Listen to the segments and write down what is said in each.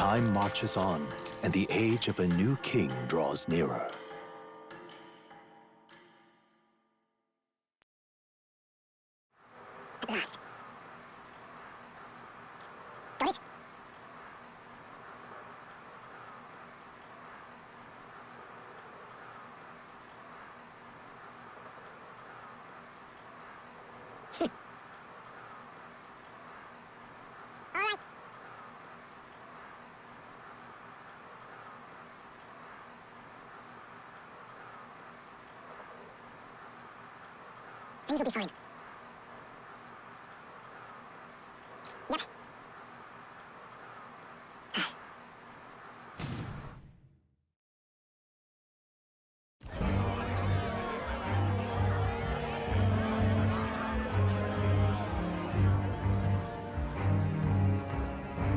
Time marches on, and the age of a new king draws nearer. Things will be fine. Yep.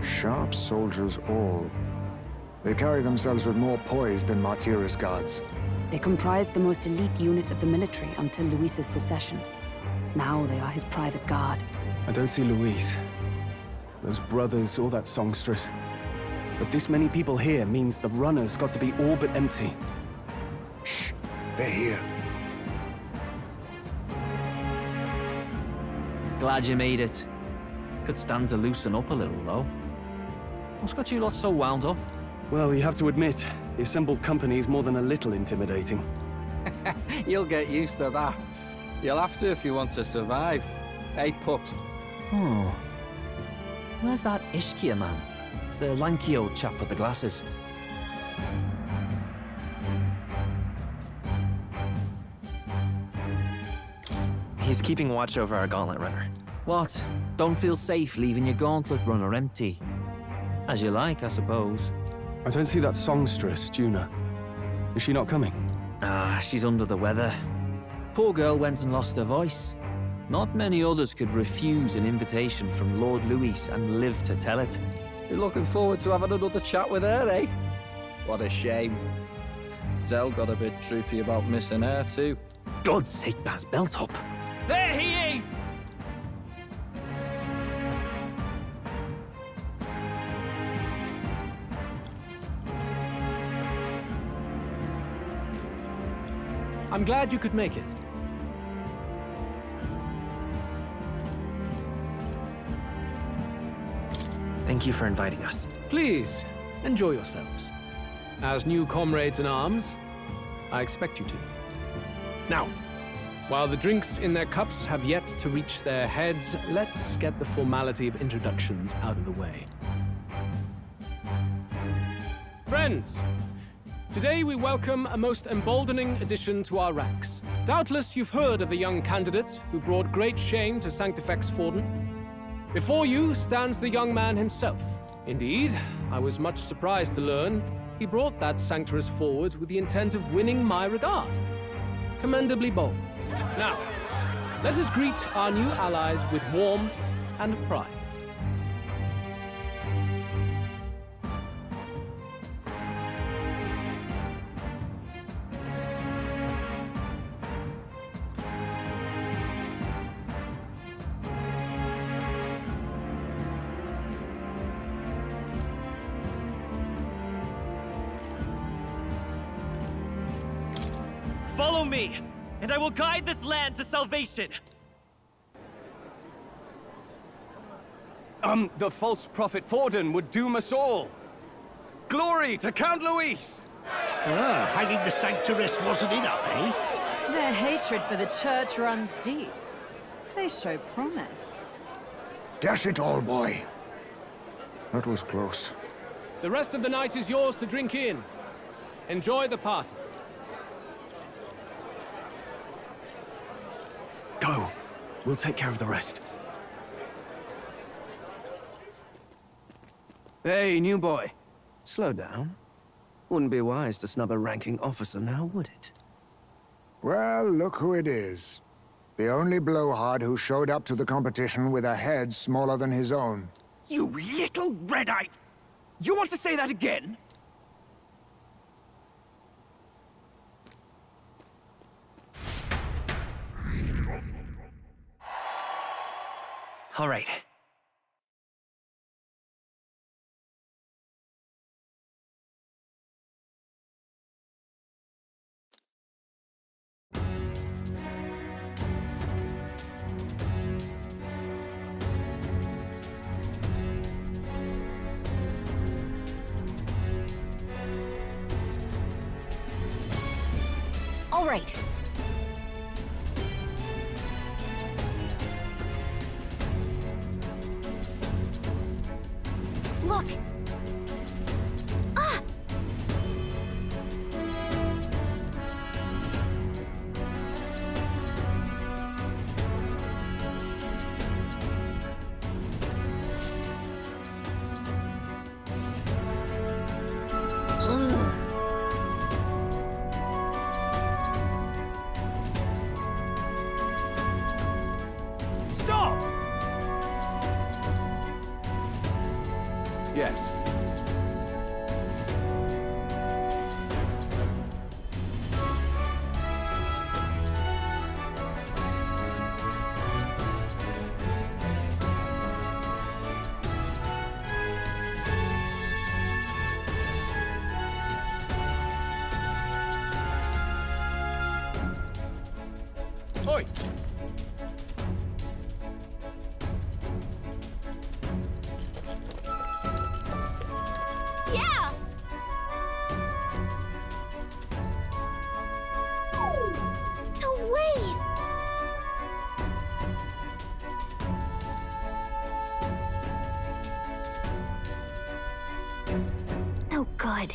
Sharp soldiers all. They carry themselves with more poise than Martyrus guards. They comprised the most elite unit of the military until Luis's secession. Now they are his private guard. I don't see Luis, those brothers, or that songstress. But this many people here means the runner's got to be all but empty. Shh, they're here. Glad you made it. Could stand to loosen up a little, though. What's got you lot so wound up? Well, you have to admit, the assembled company is more than a little intimidating. You'll get used to that. You'll have to if you want to survive. Hey, pups. Oh. Where's that Ishkia man? The lanky old chap with the glasses. He's keeping watch over our gauntlet runner. What? Don't feel safe leaving your gauntlet runner empty? As you like, I suppose. I don't see that songstress, Juna. Is she not coming? Ah, she's under the weather. Poor girl went and lost her voice. Not many others could refuse an invitation from Lord Luis and live to tell it. You're looking forward to having another chat with her, eh? What a shame. Zell got a bit droopy about missing her, too. God's sake, Baz, belt up. There he is! I'm glad you could make it. Thank you for inviting us. Please, enjoy yourselves. As new comrades in arms, I expect you to. Now, while the drinks in their cups have yet to reach their heads, let's get the formality of introductions out of the way. Friends, today we welcome a most emboldening addition to our ranks. Doubtless you've heard of the young candidate who brought great shame to Sanctifex Forden. Before you stands the young man himself. Indeed, I was much surprised to learn he brought that sanctuarist forward with the intent of winning my regard. Commendably bold. Now, let us greet our new allies with warmth and pride. Follow me, and I will guide this land to salvation! The false prophet Forden would doom us all. Glory to Count Luis! Hanging the sanctuarist wasn't enough, eh? Their hatred for the church runs deep. They show promise. Dash it all, boy. That was close. The rest of the night is yours to drink in. Enjoy the party. Go. We'll take care of the rest. Hey, new boy. Slow down. Wouldn't be wise to snub a ranking officer now, would it? Well, look who it is. The only blowhard who showed up to the competition with a head smaller than his own. You little red-eyed! You want to say that again? All right. All right. Look! Ah! Stop! Yes. Oi! Yeah! No way! Oh, good.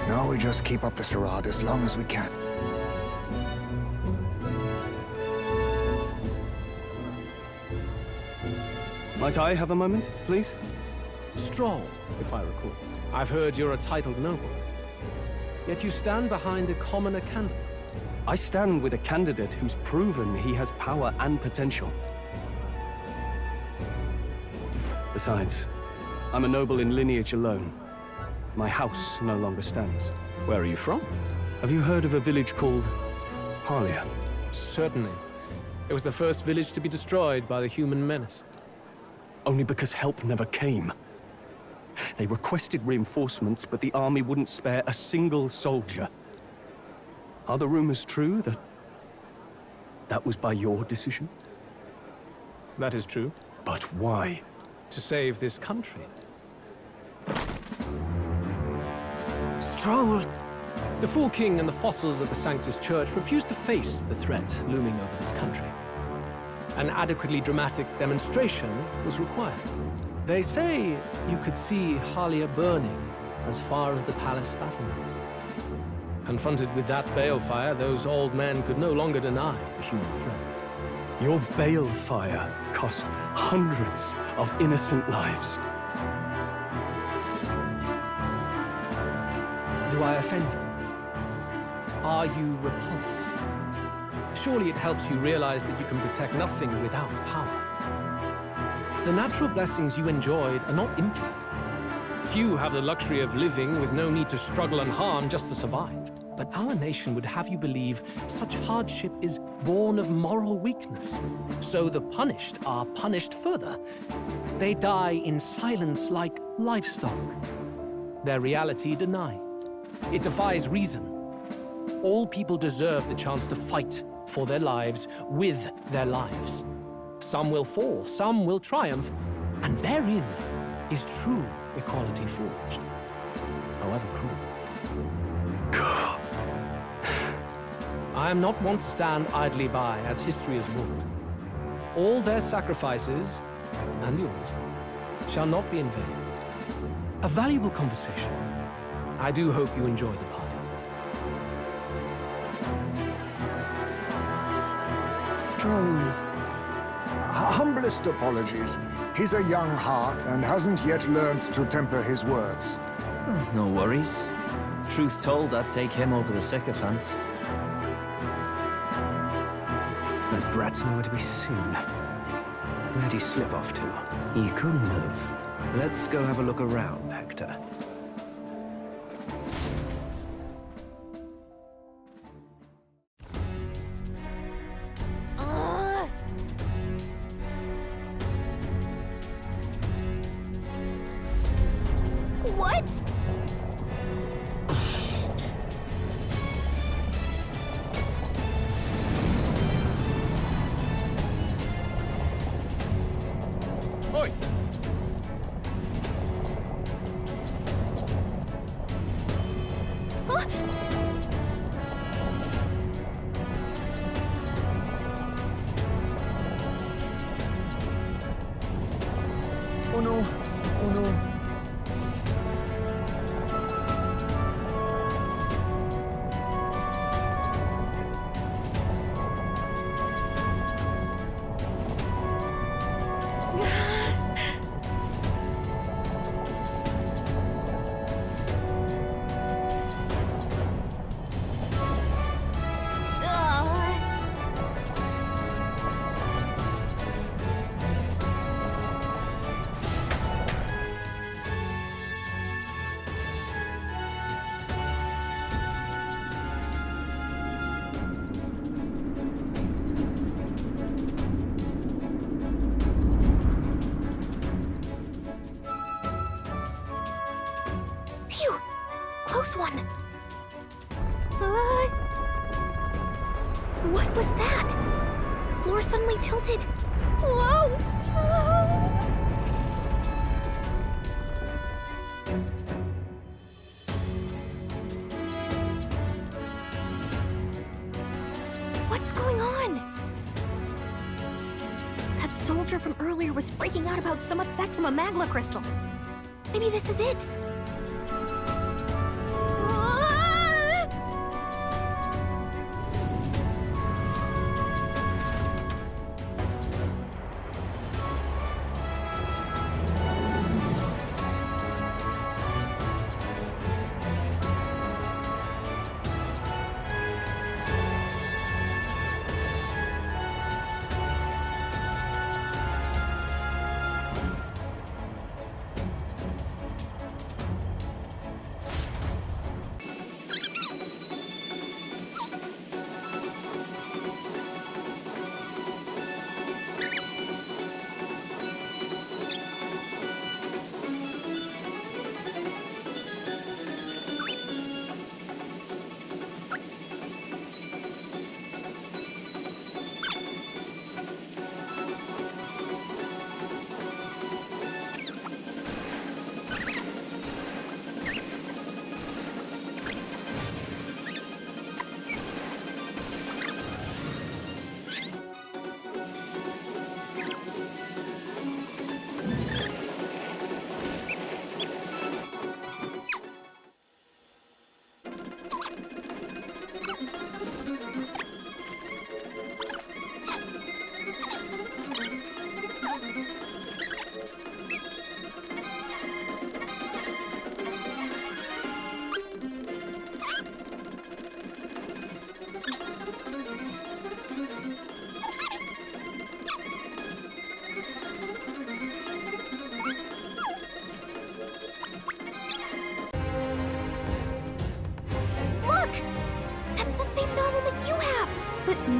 Now we just keep up the charade as long as we can. Might I have a moment, please? Stroll, if I recall. I've heard you're a titled noble. Yet you stand behind a commoner candidate. I stand with a candidate who's proven he has power and potential. Besides, I'm a noble in lineage alone. My house no longer stands. Where are you from? Have you heard of a village called Harlia? Certainly. It was the first village to be destroyed by the human menace. Only because help never came. They requested reinforcements, but the army wouldn't spare a single soldier. Are the rumors true that was by your decision? That is true. But why? To save this country. Stroll! The Fool King and the fossils of the Sanctus Church refused to face the threat looming over this country. An adequately dramatic demonstration was required. They say you could see Harlia burning as far as the palace battlements. Confronted with that balefire, those old men could no longer deny the human threat. Your balefire cost hundreds of innocent lives. Do I offend you? Are you repulsed? Surely it helps you realize that you can protect nothing without power. The natural blessings you enjoyed are not infinite. Few have the luxury of living with no need to struggle and harm just to survive. But our nation would have you believe such hardship is born of moral weakness. So the punished are punished further. They die in silence like livestock. Their reality denied. It defies reason. All people deserve the chance to fight for their lives with their lives. Some will fall, some will triumph, and therein is true equality forged, however cruel. I am not one to stand idly by, as history has wrought. All their sacrifices, and yours, shall not be in vain. A valuable conversation. I do hope you enjoyed the party. Stroll. Humblest apologies. He's a young heart and hasn't yet learned to temper his words. No worries. Truth told, I'd take him over the sycophants. The brat's nowhere to be seen. Where'd he slip off to? He couldn't have. Let's go have a look around, Hector. What? What was that? The floor suddenly tilted. Whoa! Whoa! What's going on? That soldier from earlier was freaking out about some effect from a magma crystal. Maybe this is it.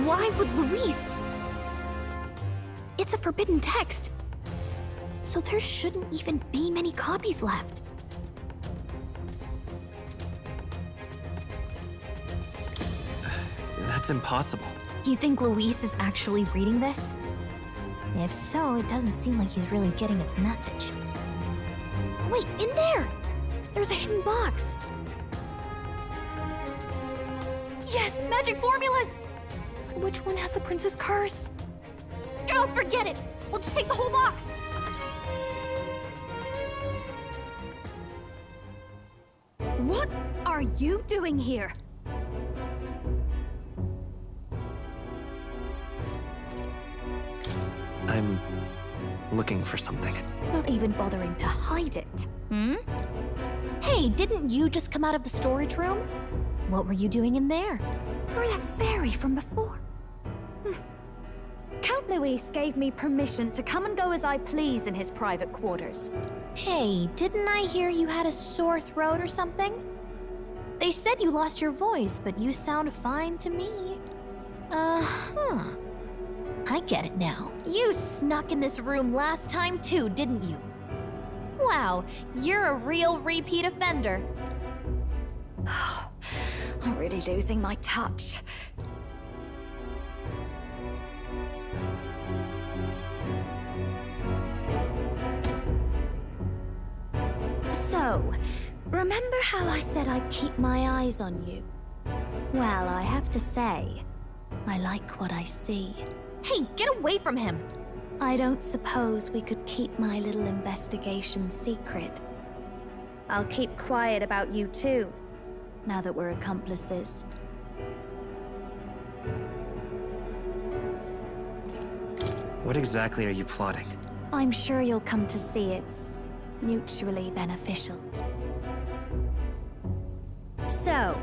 Why would Luis? It's a forbidden text. So there shouldn't even be many copies left. That's impossible. Do you think Luis is actually reading this? If so, it doesn't seem like he's really getting its message. Wait, in there! There's a hidden box. Yes, magic formulas! Which one has the prince's curse? Oh, forget it! We'll just take the whole box! What are you doing here? I'm looking for something. Not even bothering to hide it. Hmm? Hey, didn't you just come out of the storage room? What were you doing in there? You're that fairy from before. Count Luis gave me permission to come and go as I please in his private quarters. Hey, didn't I hear you had a sore throat or something? They said you lost your voice, but you sound fine to me. Uh-huh. I get it now. You snuck in this room last time too, didn't you? Wow, you're a real repeat offender. I'm really losing my touch. So, remember how I said I'd keep my eyes on you? Well, I have to say, I like what I see. Hey, get away from him! I don't suppose we could keep my little investigation secret. I'll keep quiet about you too, now that we're accomplices. What exactly are you plotting? I'm sure you'll come to see it's mutually beneficial. So,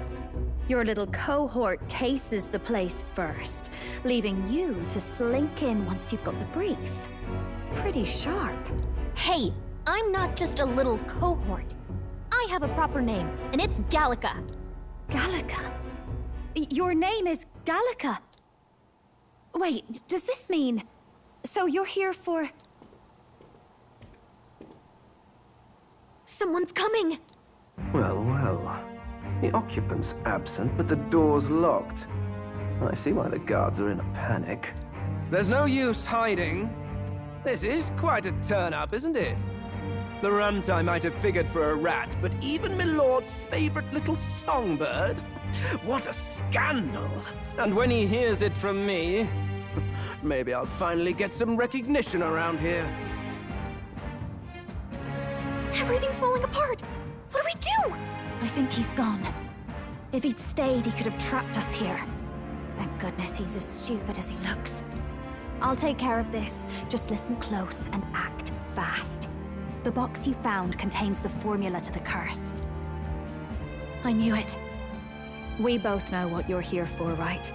your little cohort cases the place first, leaving you to slink in once you've got the brief. Pretty sharp. Hey, I'm not just a little cohort. I have a proper name, and it's Gallica. Gallica? Your name is Gallica? Wait, does this mean... So you're here for... Someone's coming! Well, well. The occupant's absent, but the door's locked. I see why the guards are in a panic. There's no use hiding. This is quite a turn-up, isn't it? The runt I might have figured for a rat, but even my lord's favorite little songbird? What a scandal! And when he hears it from me, maybe I'll finally get some recognition around here. Everything's falling apart. What do we do? I think he's gone. If he'd stayed, he could have trapped us here. Thank goodness he's as stupid as he looks. I'll take care of this. Just listen close and act fast. The box you found contains the formula to the curse. I knew it. We both know what you're here for, right?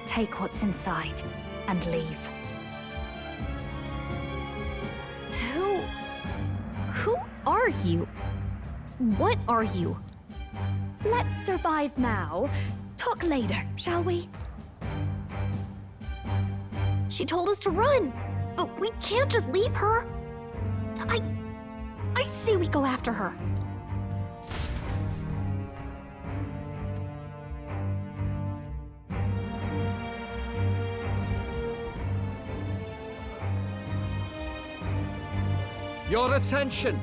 Take what's inside and leave. Who are you? What are you? Let's survive now. Talk later, shall we? She told us to run, but we can't just leave her. I say we go after her. Your attention,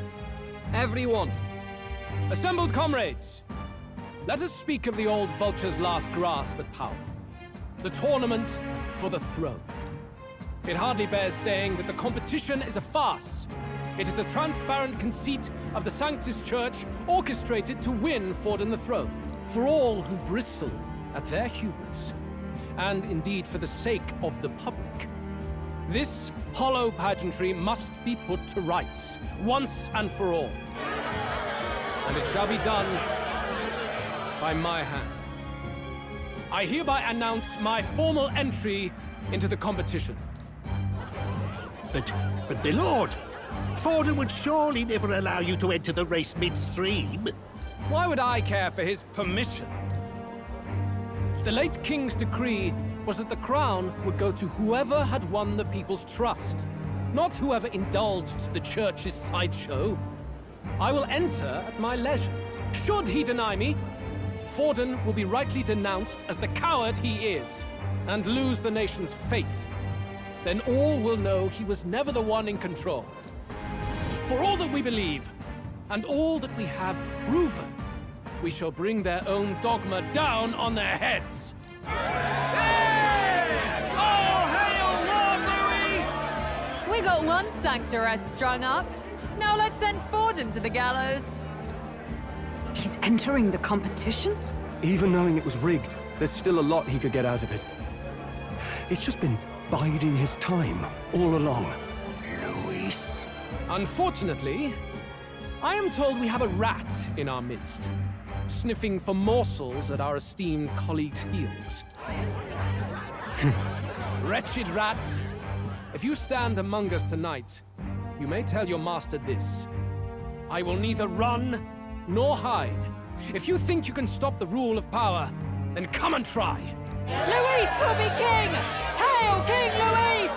everyone. Assembled comrades, let us speak of the old vulture's last grasp at power. The tournament for the throne. It hardly bears saying that the competition is a farce. It is a transparent conceit of the Sanctus Church orchestrated to win Forden the throne. For all who bristle at their hubris, and indeed for the sake of the public. This hollow pageantry must be put to rights, once and for all. And it shall be done by my hand. I hereby announce my formal entry into the competition. But my lord, Forden would surely never allow you to enter the race midstream. Why would I care for his permission? The late king's decree was that the crown would go to whoever had won the people's trust, not whoever indulged the church's sideshow. I will enter at my leisure. Should he deny me, Forden will be rightly denounced as the coward he is, and lose the nation's faith. Then all will know he was never the one in control. For all that we believe, and all that we have proven, we shall bring their own dogma down on their heads. All hail Lord Luis! We got one sanctoress strung up. Now let's send Forden to the gallows. He's entering the competition? Even knowing it was rigged, there's still a lot he could get out of it. He's just been biding his time all along. Luis. Unfortunately, I am told we have a rat in our midst, sniffing for morsels at our esteemed colleagues' heels. Wretched rat, if you stand among us tonight, you may tell your master this. I will neither run nor hide. If you think you can stop the rule of power, then come and try. Luis will be king! Hail King Luis!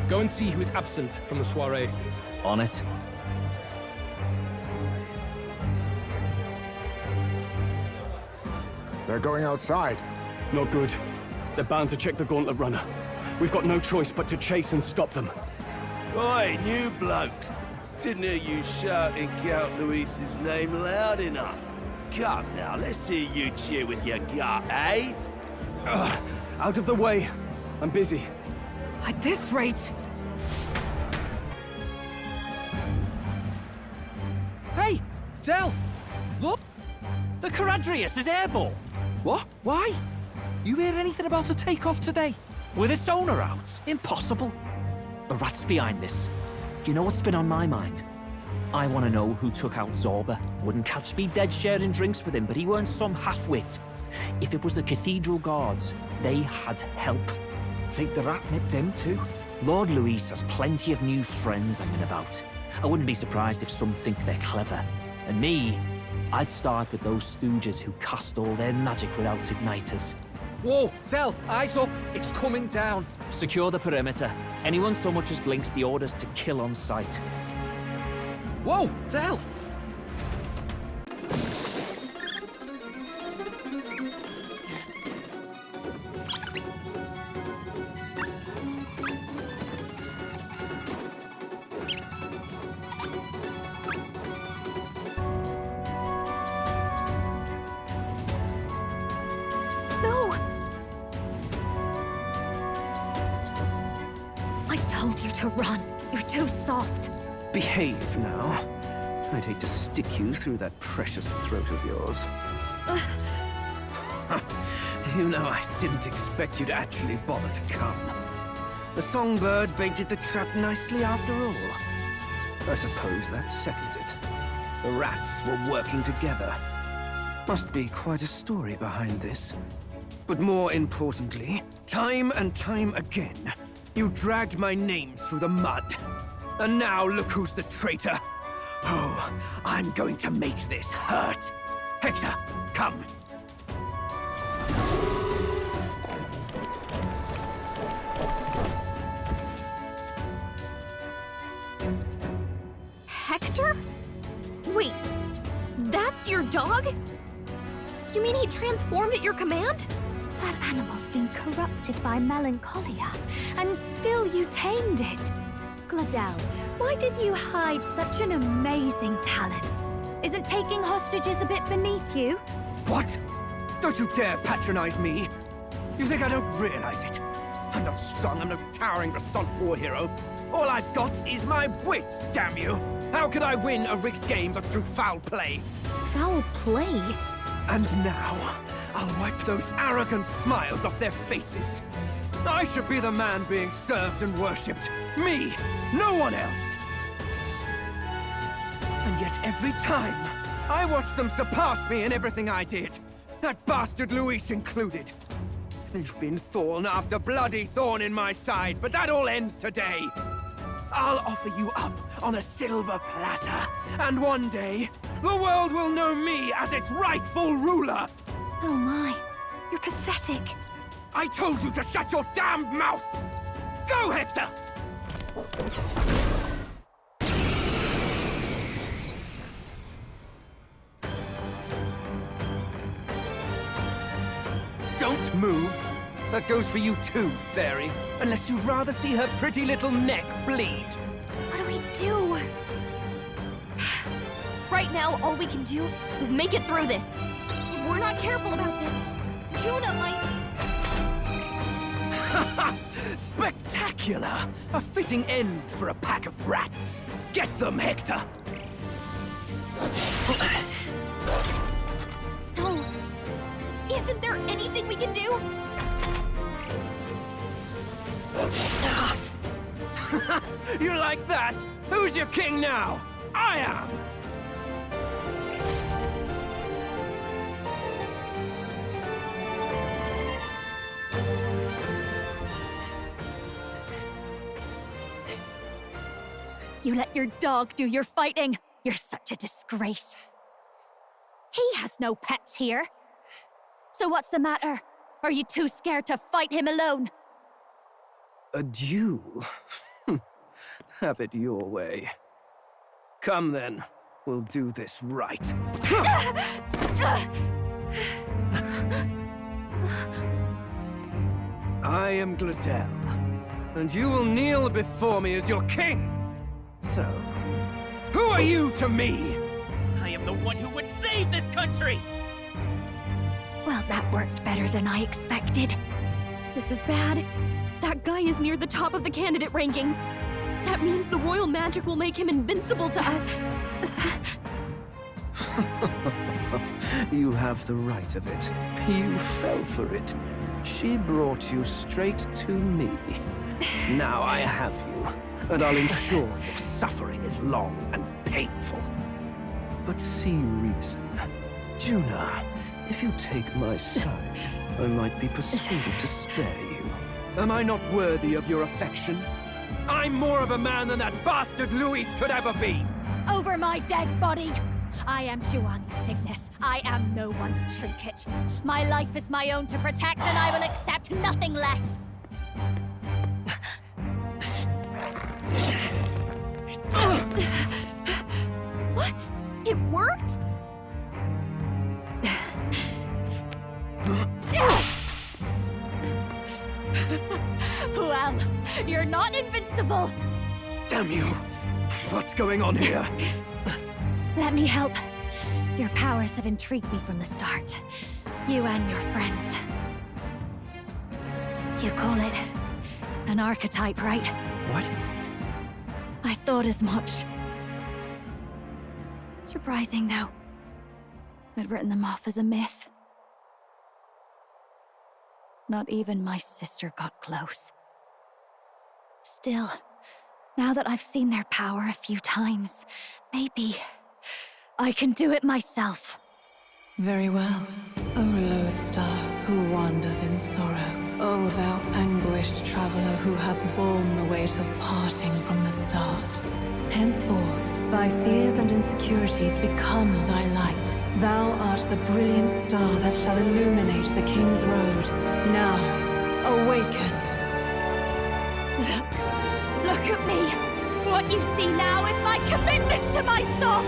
Go and see who is absent from the soiree. On it. They're going outside. Not good. They're bound to check the gauntlet runner. We've got no choice but to chase and stop them. Oi, new bloke. Didn't hear you shouting Count Luis's name loud enough. Come now, let's hear you cheer with your gut, eh? Out of the way. I'm busy. At this rate... Hey, Del! Look! The Caradrius is airborne! What? Why? You hear anything about a takeoff today? With its owner out? Impossible. The rat's behind this. Do you know what's been on my mind? I want to know who took out Zorba. Wouldn't catch me dead sharing drinks with him, but he weren't some half-wit. If it was the Cathedral Guards, they had help. Think the rat nipped him too? Lord Luis has plenty of new friends hanging about. I wouldn't be surprised if some think they're clever. And me, I'd start with those stooges who cast all their magic without igniters. Whoa, Del, eyes up. It's coming down. Secure the perimeter. Anyone so much as blinks, the orders to kill on sight. Whoa, Del! to run. You're too soft. Behave now. I'd hate to stick you through that precious throat of yours. You know, I didn't expect you to actually bother to come. The songbird baited the trap nicely after all. I suppose that settles it. The rats were working together. Must be quite a story behind this. But more importantly, time and time again, you dragged my name through the mud. And now look who's the traitor. Oh, I'm going to make this hurt. Hector, come. Hector? Wait, that's your dog? You mean he transformed at your command? That animal's been corrupted by melancholia, and still you tamed it. Gladel, why did you hide such an amazing talent? Isn't taking hostages a bit beneath you? What? Don't you dare patronize me! You think I don't realize it? I'm not strong, I'm no towering Rassant war hero. All I've got is my wits, damn you! How could I win a rigged game but through foul play? Foul play? And now, I'll wipe those arrogant smiles off their faces. I should be the man being served and worshipped. Me, no one else. And yet every time, I watch them surpass me in everything I did. That bastard Luis included. They've been thorn after bloody thorn in my side, but that all ends today. I'll offer you up on a silver platter, and one day, the world will know me as its rightful ruler! Oh my, you're pathetic. I told you to shut your damned mouth! Go, Hector! Don't move. That goes for you too, fairy. Unless you'd rather see her pretty little neck bleed. What do we do? Right now, all we can do is make it through this. If we're not careful about this, Juna might... Spectacular! A fitting end for a pack of rats. Get them, Hector! No. Isn't there anything we can do? You like that? Who's your king now? I am! You let your dog do your fighting. You're such a disgrace. He has no pets here. So what's the matter? Are you too scared to fight him alone? A duel? Have it your way. Come then, we'll do this right. I am Gladel, and you will kneel before me as your king. So, who are you to me? I am the one who would save this country! Well, that worked better than I expected. This is bad. That guy is near the top of the candidate rankings. That means the royal magic will make him invincible to us. You have the right of it. You fell for it. She brought you straight to me. Now I have you, and I'll ensure your suffering is long and painful. But see reason. Juna, if you take my side, I might be persuaded to spare you. Am I not worthy of your affection? I'm more of a man than that bastard Luis could ever be! Over my dead body! I am Juani's Cygnus. I am no one's trinket. My life is my own to protect, and I will accept nothing less. What? It worked? Well, you're not invincible! Damn you! What's going on here? Let me help. Your powers have intrigued me from the start. You and your friends. You call it an archetype, right? What? I thought as much. Surprising, though. I'd written them off as a myth. Not even my sister got close. Still, now that I've seen their power a few times, maybe I can do it myself. Very well, O loathed star, who wanders in sorrow. O thou anguished traveler who hath borne the weight of parting from the start. Henceforth, thy fears and insecurities become thy light. Thou art the brilliant star that shall illuminate the King's road. Now, awaken. Look at me! What you see now is my commitment to my song!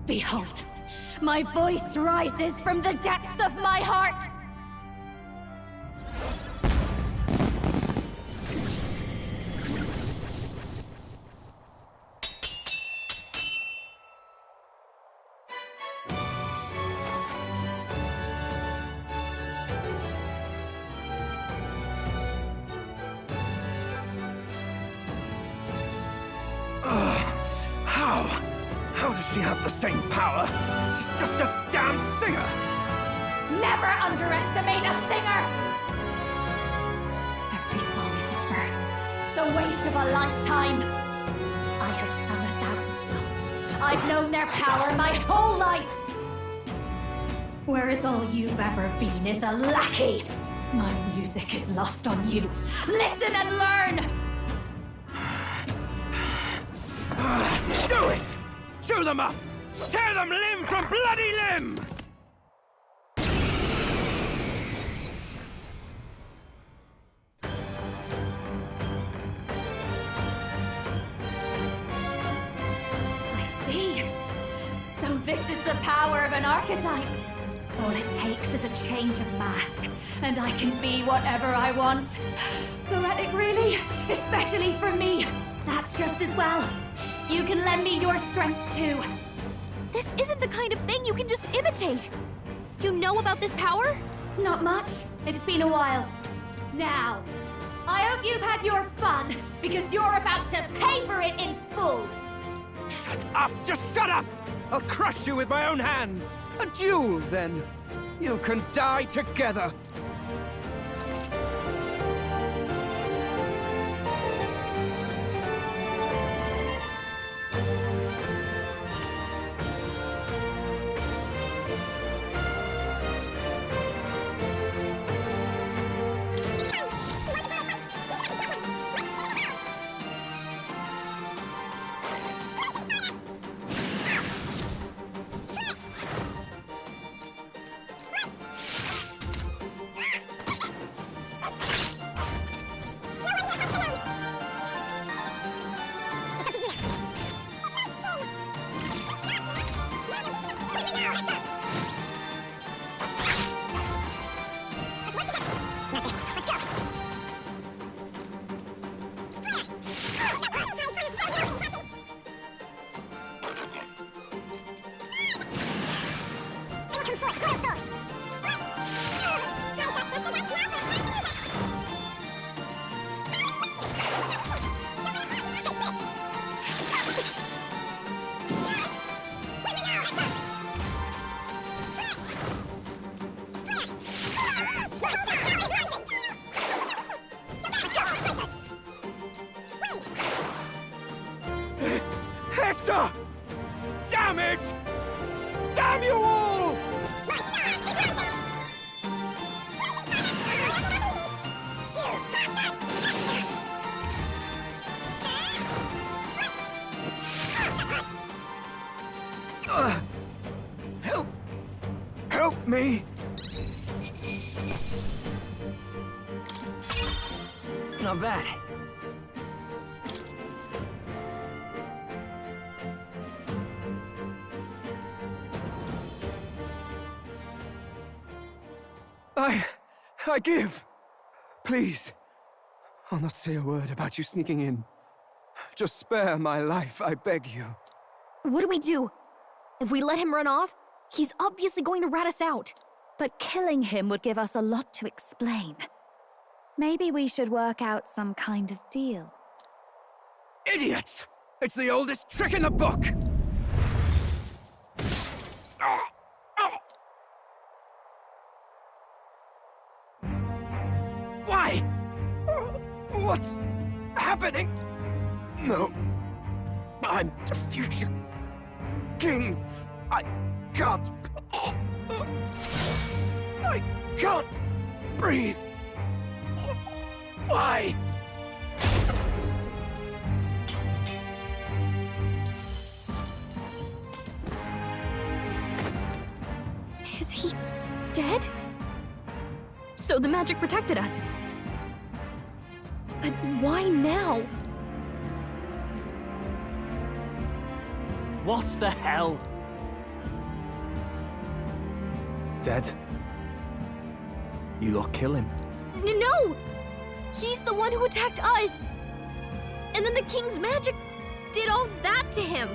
Behold, my voice rises from the depths of my heart! How does she have the same power? She's just a damn singer! Never underestimate a singer! Every song is a burden, the weight of a lifetime. I have sung 1,000 songs. I've known their power my whole life. Whereas all you've ever been is a lackey. My music is lost on you. Listen and learn! Do it! Chew them up! Tear them limb from bloody limb! I see. So this is the power of an archetype. All it takes is a change of mask, and I can be whatever I want. Poetic, really? Especially for me. That's just as well. You can lend me your strength, too. This isn't the kind of thing you can just imitate. Do you know about this power? Not much. It's been a while. Now, I hope you've had your fun, because you're about to pay for it in full. Shut up! Just shut up! I'll crush you with my own hands! A duel, then! You can die together! Hector! Damn it! Damn you all! Help me! Not bad. I give. Please. I'll not say a word about you sneaking in. Just spare my life, I beg you. What do we do? If we let him run off, he's obviously going to rat us out. But killing him would give us a lot to explain. Maybe we should work out some kind of deal. Idiots! It's the oldest trick in the book! Why? What's happening? No. I'm the future king. I can't. I can't breathe. Why? Is he dead? So the magic protected us. But why now? What the hell? Dead. You lot kill him. No! He's the one who attacked us! And then the king's magic did all that to him!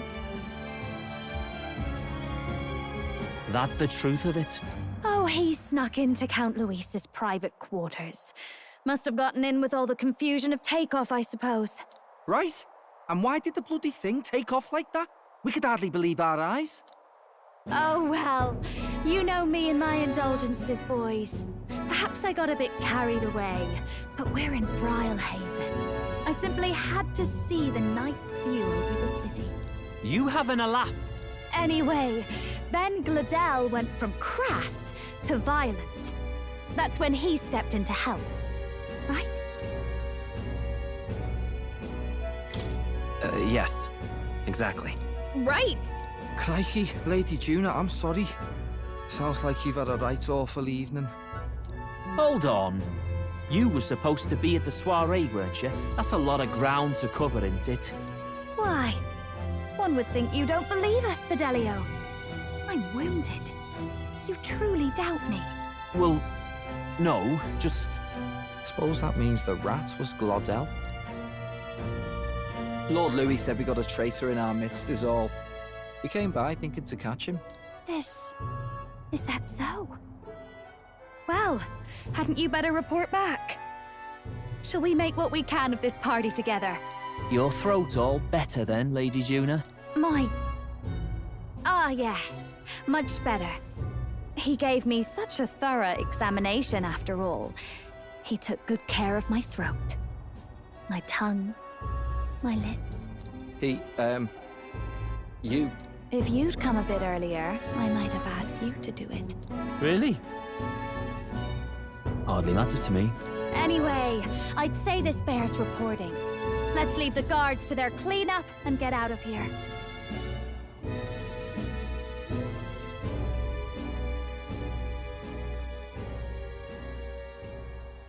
That the truth of it? Oh, he snuck into Count Luis's private quarters. Must have gotten in with all the confusion of takeoff, I suppose. Right? And why did the bloody thing take off like that? We could hardly believe our eyes. Oh, well, you know me and my indulgences, boys. Perhaps I got a bit carried away, but we're in Brilehaven. I simply had to see the night view over the city. You having a laugh? Anyway, then Gladel went from crass to violent. That's when he stepped in to help, right? Yes, exactly. Right! Crikey, Lady Juna, I'm sorry. Sounds like you've had a right awful evening. Hold on. You were supposed to be at the soiree, weren't you? That's a lot of ground to cover, isn't it? Why? One would think you don't believe us, Fidelio. I'm wounded. You truly doubt me. Well, no, just... Suppose that means the rat was Gladel. Lord Louis said we got a traitor in our midst is all. We came by thinking to catch him. Is that so? Well, hadn't you better report back? Shall we make what we can of this party together? Your throat all better then, Lady Juna? Ah, yes. Much better. He gave me such a thorough examination after all. He took good care of my throat. My tongue. My lips. You... If you'd come a bit earlier, I might have asked you to do it. Really? Hardly matters to me. Anyway, I'd say this bears reporting. Let's leave the guards to their cleanup and get out of here.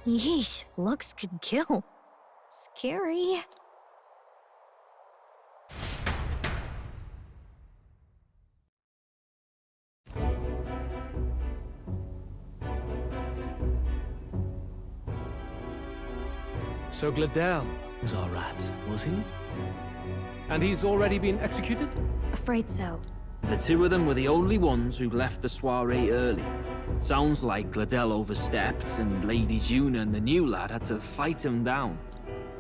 Yeesh, looks could kill. Scary. So Gladel was our rat, was he? And he's already been executed? Afraid so. The two of them were the only ones who left the soiree early. Sounds like Gladel overstepped, and Lady Juna and the new lad had to fight him down.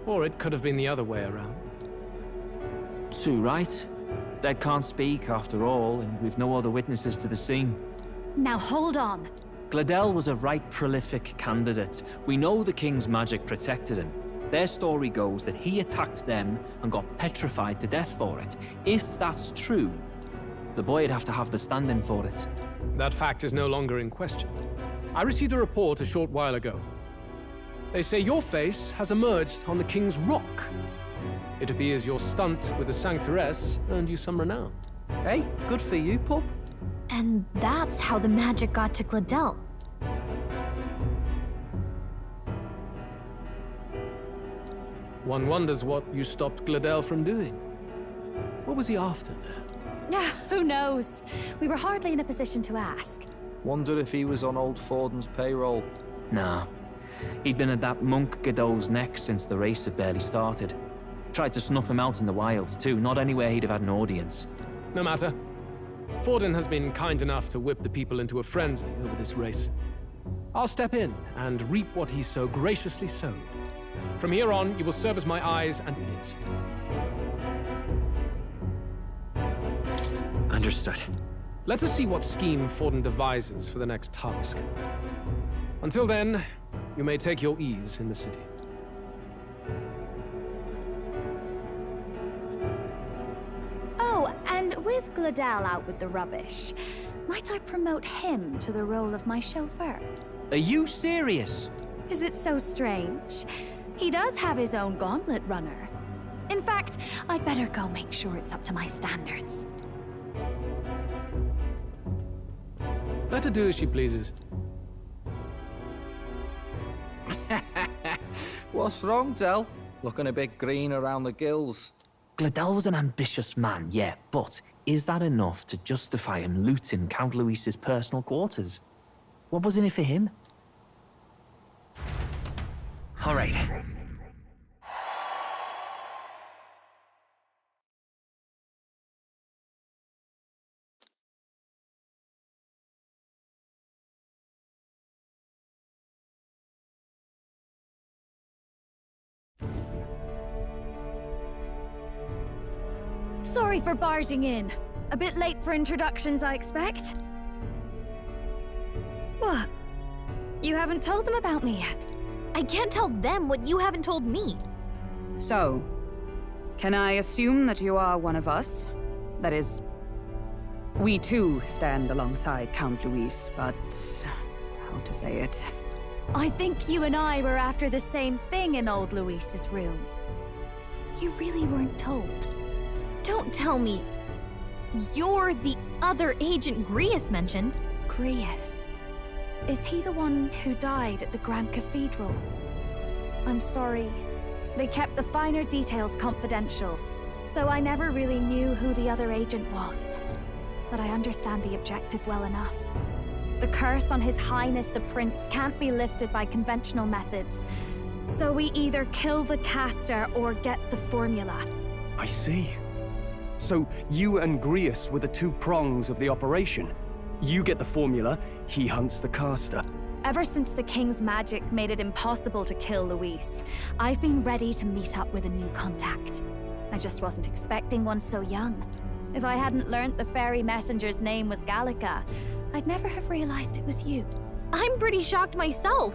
Or it could have been the other way around. Too right. Dead can't speak, after all, and we've no other witnesses to the scene. Now hold on. Gladel was a right prolific candidate. We know the king's magic protected him. Their story goes that he attacked them and got petrified to death for it. If that's true, the boy'd have to have the stand-in for it. That fact is no longer in question. I received a report a short while ago. They say your face has emerged on the King's Rock. It appears your stunt with the Sanctoress earned you some renown. Hey, good for you, pup. And that's how the magic got to Gladel. One wonders what you stopped Gladel from doing. What was he after there? Who knows? We were hardly in a position to ask. Wonder if he was on old Forden's payroll. Nah. He'd been at that monk Godot's neck since the race had barely started. Tried to snuff him out in the wilds, too. Not anywhere he'd have had an audience. No matter. Forden has been kind enough to whip the people into a frenzy over this race. I'll step in and reap what he so graciously sowed. From here on, you will serve as my eyes and ears. Understood. Let us see what scheme Forden devises for the next task. Until then, you may take your ease in the city. Oh, and with Gladell out with the rubbish, might I promote him to the role of my chauffeur? Are you serious? Is it so strange? He does have his own gauntlet runner. In fact, I'd better go make sure it's up to my standards. Let her do as she pleases. What's wrong, Del? Looking a bit green around the gills. Gladell was an ambitious man, yeah, but is that enough to justify him looting Count Luis's personal quarters? What was in it for him? All right. Sorry for barging in. A bit late for introductions, I expect. What? You haven't told them about me yet? I can't tell them what you haven't told me. So, can I assume that you are one of us? That is, we too stand alongside Count Luis, but how to say it? I think you and I were after the same thing in old Luis's room. You really weren't told. Don't tell me you're the other agent Grius mentioned. Grius? Is he the one who died at the Grand Cathedral? I'm sorry. They kept the finer details confidential, so I never really knew who the other agent was. But I understand the objective well enough. The curse on His Highness the Prince can't be lifted by conventional methods. So we either kill the caster or get the formula. I see. So you and Grius were the two prongs of the operation. You get the formula, he hunts the caster. Ever since the King's magic made it impossible to kill Luis, I've been ready to meet up with a new contact. I just wasn't expecting one so young. If I hadn't learnt the fairy messenger's name was Gallica, I'd never have realized it was you. I'm pretty shocked myself.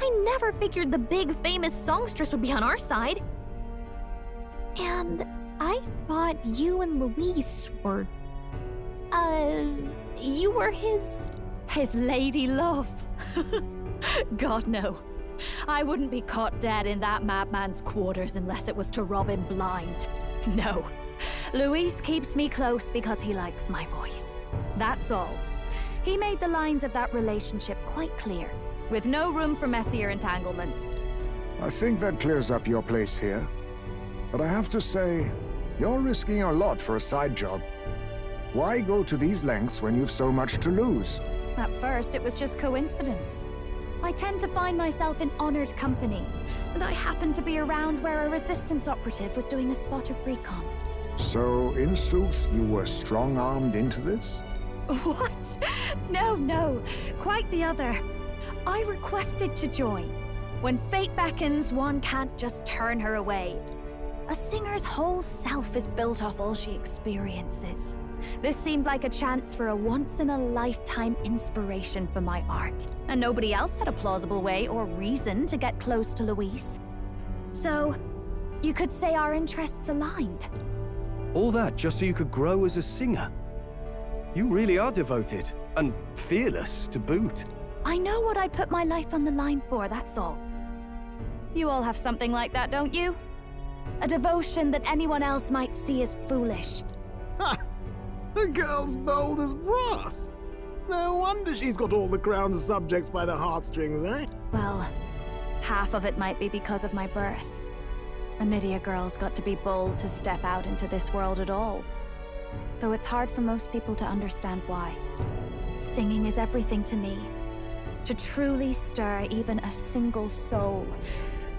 I never figured the big famous songstress would be on our side. And I thought you and Luis were... you were his lady love. God, no. I wouldn't be caught dead in that madman's quarters unless it was to rob him blind. No. Luis keeps me close because he likes my voice. That's all. He made the lines of that relationship quite clear, with no room for messier entanglements. I think that clears up your place here. But I have to say, you're risking a lot for a side job. Why go to these lengths when you've so much to lose? At first, it was just coincidence. I tend to find myself in honored company, and I happened to be around where a resistance operative was doing a spot of recon. So, in sooth, you were strong-armed into this? What? No. Quite the other. I requested to join. When fate beckons, one can't just turn her away. A singer's whole self is built off all she experiences. This seemed like a chance for a once-in-a-lifetime inspiration for my art, and nobody else had a plausible way or reason to get close to Luis. So, you could say our interests aligned. All that just so you could grow as a singer? You really are devoted, and fearless to boot. I know what I'd put my life on the line for, that's all. You all have something like that, don't you? A devotion that anyone else might see as foolish. Ha! The girl's bold as brass. No wonder she's got all the crown's subjects by the heartstrings, eh? Well, half of it might be because of my birth. A Nydia girl's got to be bold to step out into this world at all. Though it's hard for most people to understand why. Singing is everything to me. To truly stir even a single soul,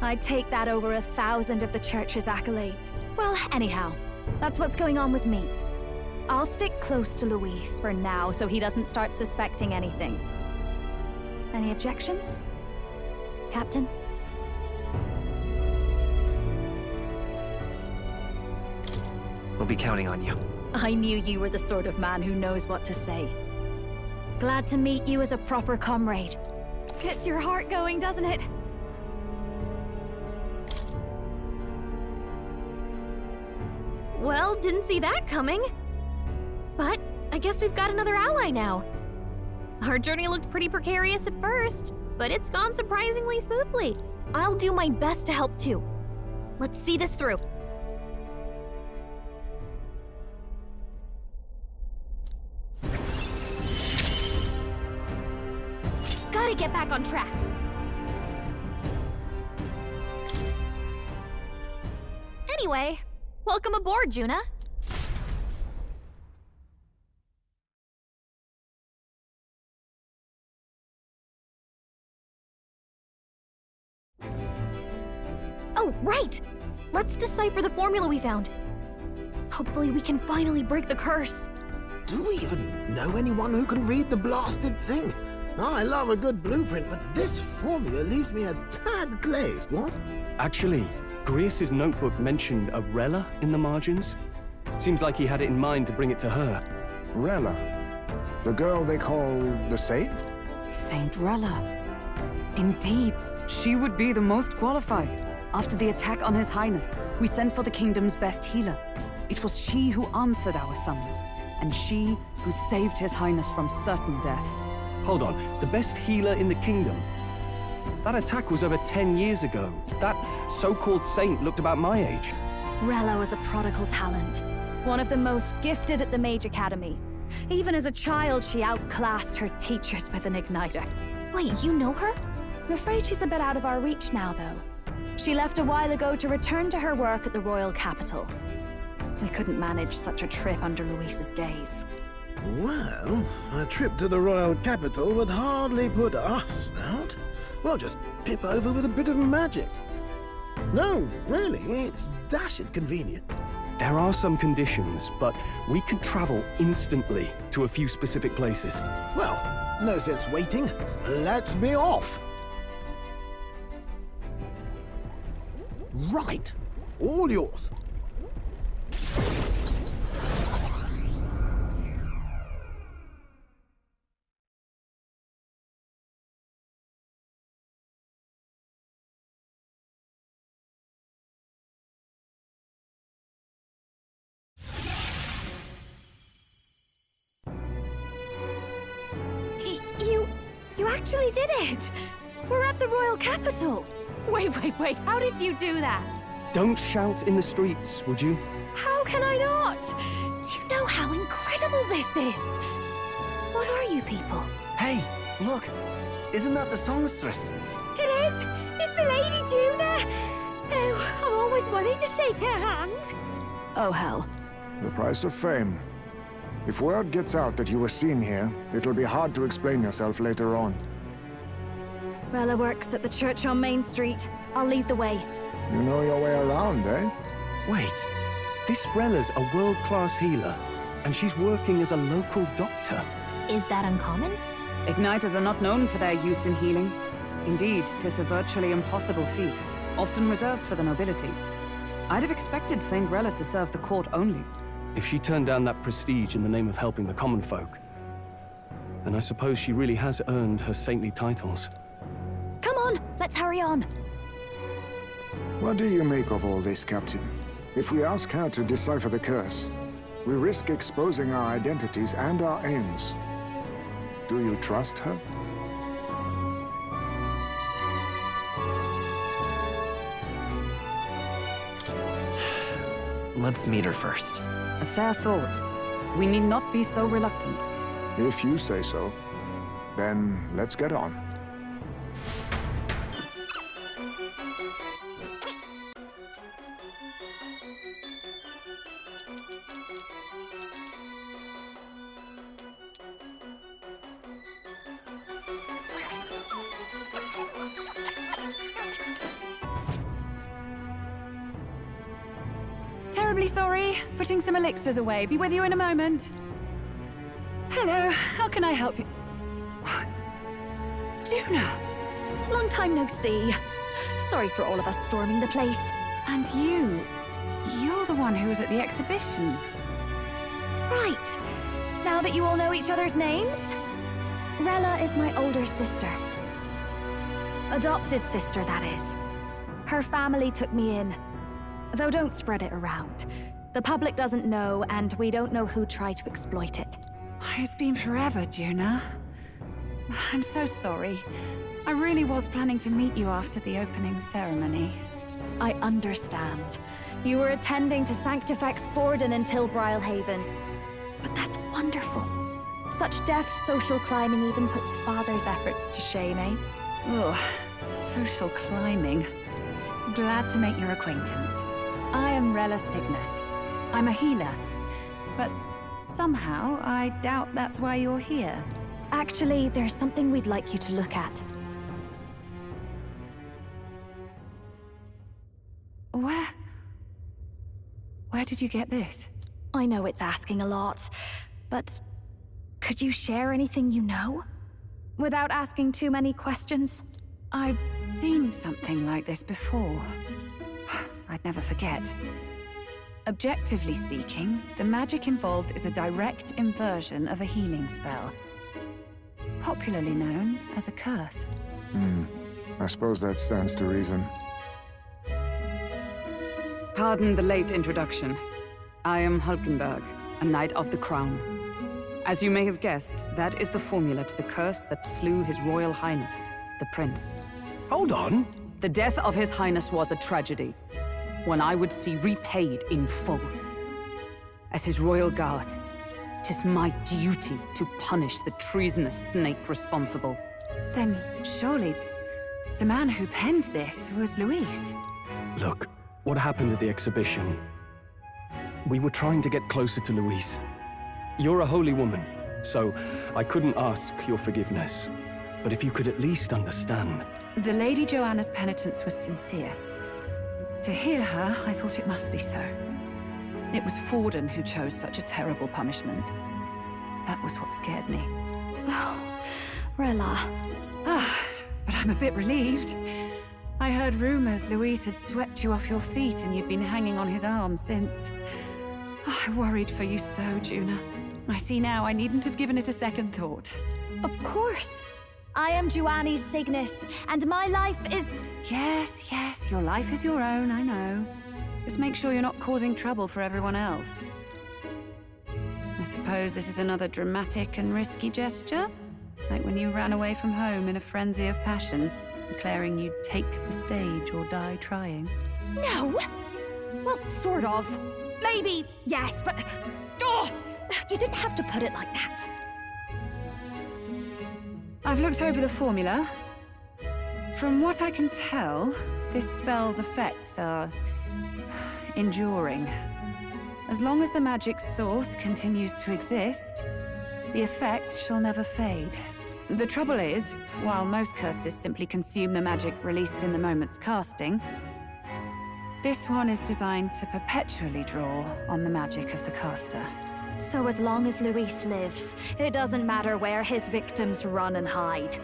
I'd take that over 1,000 of the church's accolades. Well, anyhow, that's what's going on with me. I'll stick close to Luis for now so he doesn't start suspecting anything. Any objections? Captain? We'll be counting on you. I knew you were the sort of man who knows what to say. Glad to meet you as a proper comrade. Gets your heart going, doesn't it? Well, didn't see that coming. But I guess we've got another ally now. Our journey looked pretty precarious at first, but it's gone surprisingly smoothly. I'll do my best to help too. Let's see this through. Gotta get back on track. Anyway, welcome aboard, Juna. Oh, right! Let's decipher the formula we found. Hopefully we can finally break the curse. Do we even know anyone who can read the blasted thing? I love a good blueprint, but this formula leaves me a tad glazed, what? Actually, Grius's notebook mentioned a Rella in the margins. Seems like he had it in mind to bring it to her. Rella? The girl they call the Saint? Saint Rella. Indeed, she would be the most qualified. After the attack on His Highness, we sent for the kingdom's best healer. It was she who answered our summons, and she who saved His Highness from certain death. Hold on, the best healer in the kingdom? That attack was over 10 years ago. That so-called saint looked about my age. Rella was a prodigal talent. One of the most gifted at the Mage Academy. Even as a child, she outclassed her teachers with an igniter. Wait, you know her? I'm afraid she's a bit out of our reach now, though. She left a while ago to return to her work at the royal capital. We couldn't manage such a trip under Luis's gaze. Well, a trip to the royal capital would hardly put us out. We'll just pip over with a bit of magic. No, really, it's dashed convenient. There are some conditions, but we could travel instantly to a few specific places. Well, no sense waiting. Let's be off. Right. All yours. You actually did it! We're at the royal capital! Wait, how did you do that? Don't shout in the streets, would you? How can I not? Do you know how incredible this is? What are you people? Hey, look! Isn't that the songstress? It is! It's the Lady Juna! Oh, I've always wanted to shake her hand. Oh, hell. The price of fame. If word gets out that you were seen here, it'll be hard to explain yourself later on. Rella works at the church on Main Street. I'll lead the way. You know your way around, eh? Wait, this Rella's a world-class healer, and she's working as a local doctor. Is that uncommon? Igniters are not known for their use in healing. Indeed, 'tis a virtually impossible feat, often reserved for the nobility. I'd have expected Saint Rella to serve the court only. If she turned down that prestige in the name of helping the common folk, then I suppose she really has earned her saintly titles. Come on, let's hurry on. What do you make of all this, Captain? If we ask her to decipher the curse, we risk exposing our identities and our aims. Do you trust her? Let's meet her first. A fair thought. We need not be so reluctant. If you say so, then let's get on. Terribly sorry. Putting some elixirs away. Be with you in a moment. Hello, how can I help you? Juna! Long time no see. Sorry for all of us storming the place. And you're the one who was at the exhibition. Right. Now that you all know each other's names, Rella is my older sister. Adopted sister, that is. Her family took me in. Though don't spread it around. The public doesn't know, and we don't know who tried to exploit it. It's been forever, Juna. I'm so sorry. I really was planning to meet you after the opening ceremony. I understand. You were attending to Sanctifex Forden in Tilbrile Haven. But that's wonderful. Such deft social climbing even puts father's efforts to shame, eh? Ugh, social climbing. Glad to make your acquaintance. I am Rella Cygnus. I'm a healer. But somehow, I doubt that's why you're here. Actually, there's something we'd like you to look at. Where did you get this? I know it's asking a lot, but could you share anything you know? Without asking too many questions? I've seen something like this before. I'd never forget. Objectively speaking, the magic involved is a direct inversion of a healing spell. Popularly known as a curse. I suppose that stands to reason. Pardon the late introduction. I am Hulkenberg, a Knight of the Crown. As you may have guessed, that is the formula to the curse that slew His Royal Highness, the Prince. Hold on! The death of His Highness was a tragedy, one I would see repaid in full. As His Royal Guard, 'tis my duty to punish the treasonous snake responsible. Then, surely, the man who penned this was Luis. Look, what happened at the exhibition? We were trying to get closer to Louise. You're a holy woman, so I couldn't ask your forgiveness. But if you could at least understand... The Lady Joanna's penitence was sincere. To hear her, I thought it must be so. It was Forden who chose such a terrible punishment. That was what scared me. Oh, Rella. But I'm a bit relieved. I heard rumors Luis had swept you off your feet and you'd been hanging on his arm since. I worried for you so, Juna. I see now I needn't have given it a second thought. Of course. I am Juani's Cygnus, and my life is... Yes, your life is your own, I know. Just make sure you're not causing trouble for everyone else. I suppose this is another dramatic and risky gesture? Like when you ran away from home in a frenzy of passion, declaring you'd take the stage or die trying. No! Well, sort of. Maybe, yes, but... Oh! You didn't have to put it like that. I've looked over the formula. From what I can tell, this spell's effects are... enduring. As long as the magic's source continues to exist, the effect shall never fade. The trouble is, while most curses simply consume the magic released in the moment's casting, this one is designed to perpetually draw on the magic of the caster. So as long as Luis lives, it doesn't matter where his victims run and hide.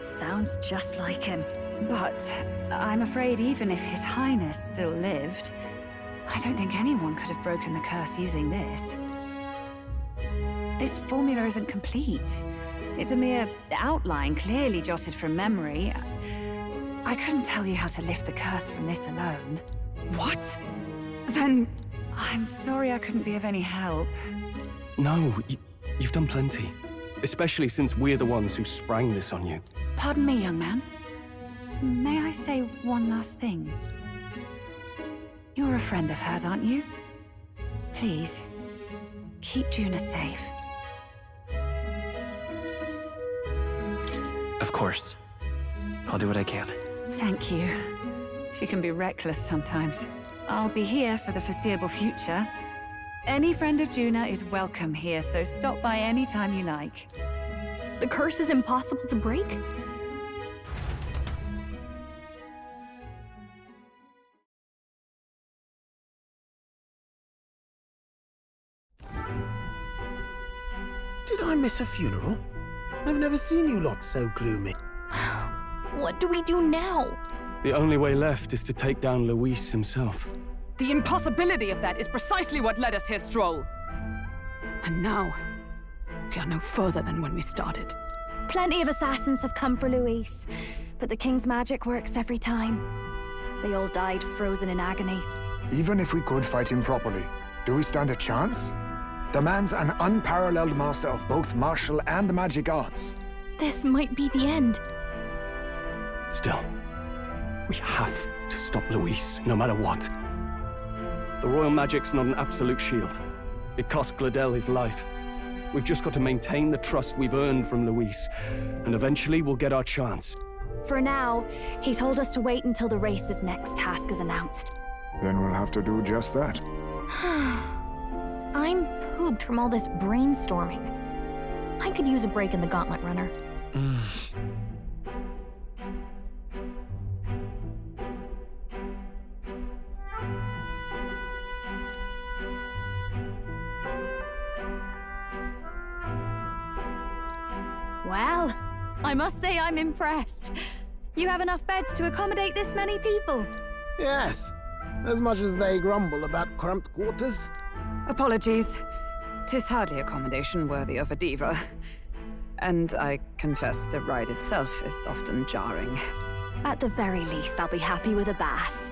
Sounds just like him. But I'm afraid even if His Highness still lived, I don't think anyone could have broken the curse using this. This formula isn't complete. It's a mere outline, clearly jotted from memory. I couldn't tell you how to lift the curse from this alone. What? Then I'm sorry I couldn't be of any help. No, you've done plenty. Especially since we're the ones who sprang this on you. Pardon me, young man. May I say one last thing? You're a friend of hers, aren't you? Please, keep Juna safe. Of course. I'll do what I can. Thank you. She can be reckless sometimes. I'll be here for the foreseeable future. Any friend of Juna is welcome here, so stop by any time you like. The curse is impossible to break? miss a funeral? I've never seen you lot so gloomy. What do we do now? The only way left is to take down Luis himself. The impossibility of that is precisely what led us here, Stroll. And now, we are no further than when we started. Plenty of assassins have come for Luis, but the king's magic works every time. They all died frozen in agony. Even if we could fight him properly, do we stand a chance? The man's an unparalleled master of both martial and magic arts. This might be the end. Still, we have to stop Luis, no matter what. The royal magic's not an absolute shield. It cost Gladel his life. We've just got to maintain the trust we've earned from Luis, and eventually we'll get our chance. For now, he told us to wait until the race's next task is announced. Then we'll have to do just that. I'm pooped from all this brainstorming. I could use a break in the Gauntlet Runner. Well, I must say I'm impressed. You have enough beds to accommodate this many people? Yes, as much as they grumble about cramped quarters. Apologies. 'Tis hardly accommodation worthy of a diva. And I confess the ride itself is often jarring. At the very least, I'll be happy with a bath.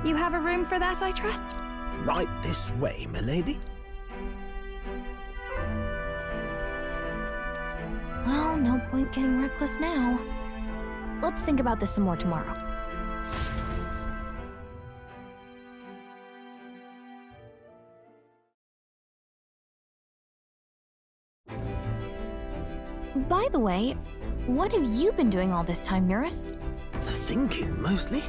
You have a room for that, I trust? Right this way, milady. Well, no point getting reckless now. Let's think about this some more tomorrow. By the way, what have you been doing all this time, Eurus? Thinking, mostly.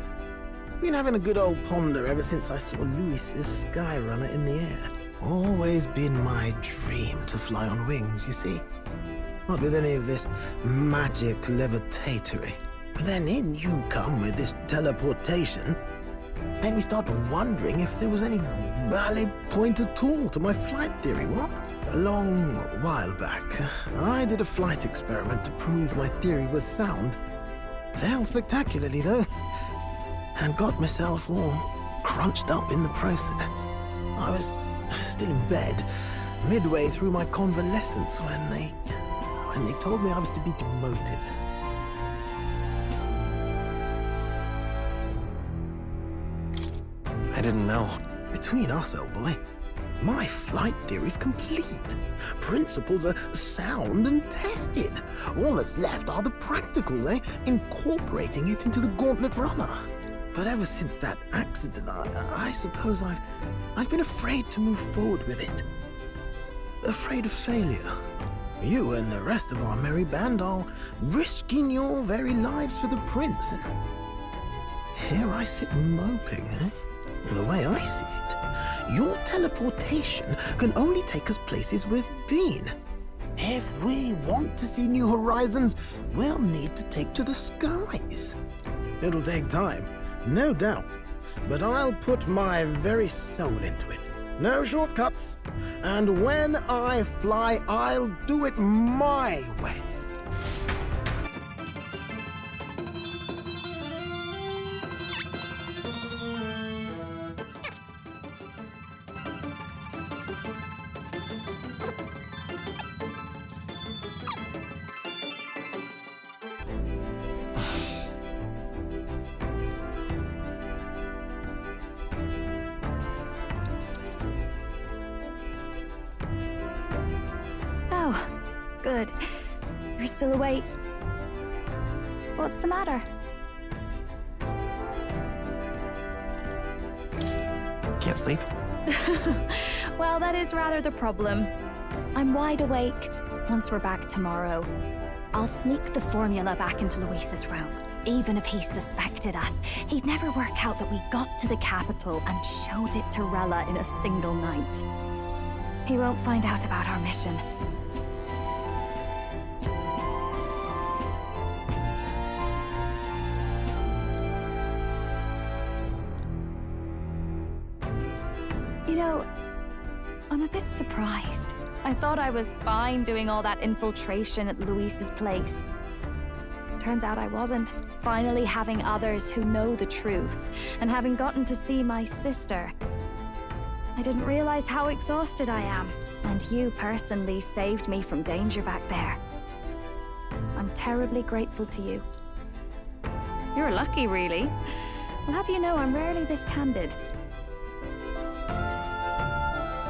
Been having a good old ponder ever since I saw Luis's Skyrunner in the air. Always been my dream to fly on wings, you see. Not with any of this magic levitatory. But then in you come with this teleportation. Made me start wondering if there was any valid point at all to my flight theory, what? A long while back, I did a flight experiment to prove my theory was sound. Failed spectacularly, though, and got myself all crunched up in the process. I was still in bed, midway through my convalescence when they told me I was to be demoted. I didn't know. Between us, old boy, my flight theory's complete. Principles are sound and tested. All that's left are the practicals, incorporating it into the Gauntlet Runner. But ever since that accident, I suppose I've been afraid to move forward with it. Afraid of failure. You and the rest of our merry band are risking your very lives for the prince. And here I sit moping, The way I see it, your teleportation can only take us places we've been. If we want to see new horizons, we'll need to take to the skies. It'll take time, no doubt, but I'll put my very soul into it. No shortcuts. And when I fly, I'll do it my way. Good. You're still awake. What's the matter? Can't sleep? Well, that is rather the problem. I'm wide awake. Once we're back tomorrow, I'll sneak the formula back into Luis's room. Even if he suspected us, he'd never work out that we got to the capital and showed it to Rella in a single night. He won't find out about our mission. You know, I'm a bit surprised. I thought I was fine doing all that infiltration at Luis's place. Turns out I wasn't. Finally having others who know the truth, and having gotten to see my sister. I didn't realize how exhausted I am, and you personally saved me from danger back there. I'm terribly grateful to you. You're lucky, really. I'll have you know I'm rarely this candid.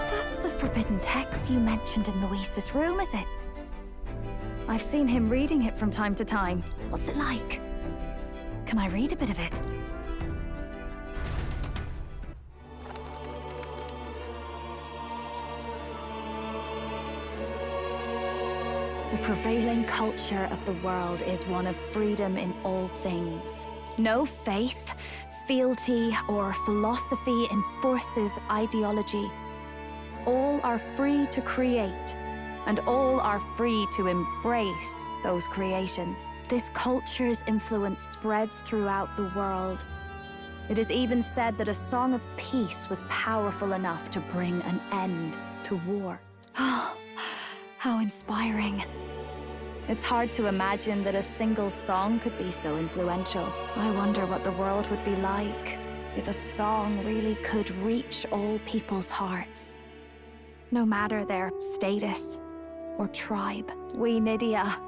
That's the forbidden text you mentioned in Luis's room, is it? I've seen him reading it from time to time. What's it like? Can I read a bit of it? The prevailing culture of the world is one of freedom in all things. No faith, fealty, or philosophy enforces ideology. All are free to create, and all are free to embrace those creations. This culture's influence spreads throughout the world. It is even said that a song of peace was powerful enough to bring an end to war. Oh, how inspiring. It's hard to imagine that a single song could be so influential. I wonder what the world would be like if a song really could reach all people's hearts. No matter their status or tribe. We Nydia,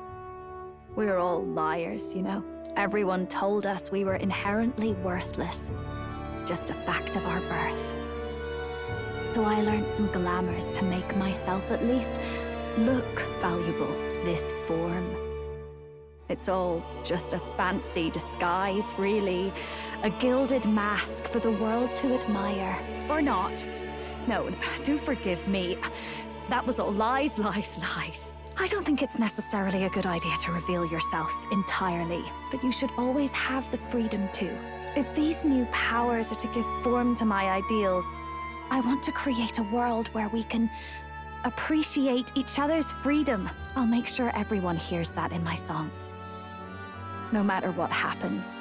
we're all liars, you know. Everyone told us we were inherently worthless. Just a fact of our birth. So I learned some glamours to make myself at least look valuable. This form. It's all just a fancy disguise, really. A gilded mask for the world to admire. Or not. No, do forgive me. That was all lies, lies, lies. I don't think it's necessarily a good idea to reveal yourself entirely, but you should always have the freedom to. If these new powers are to give form to my ideals, I want to create a world where we can appreciate each other's freedom. I'll make sure everyone hears that in my songs. No matter what happens.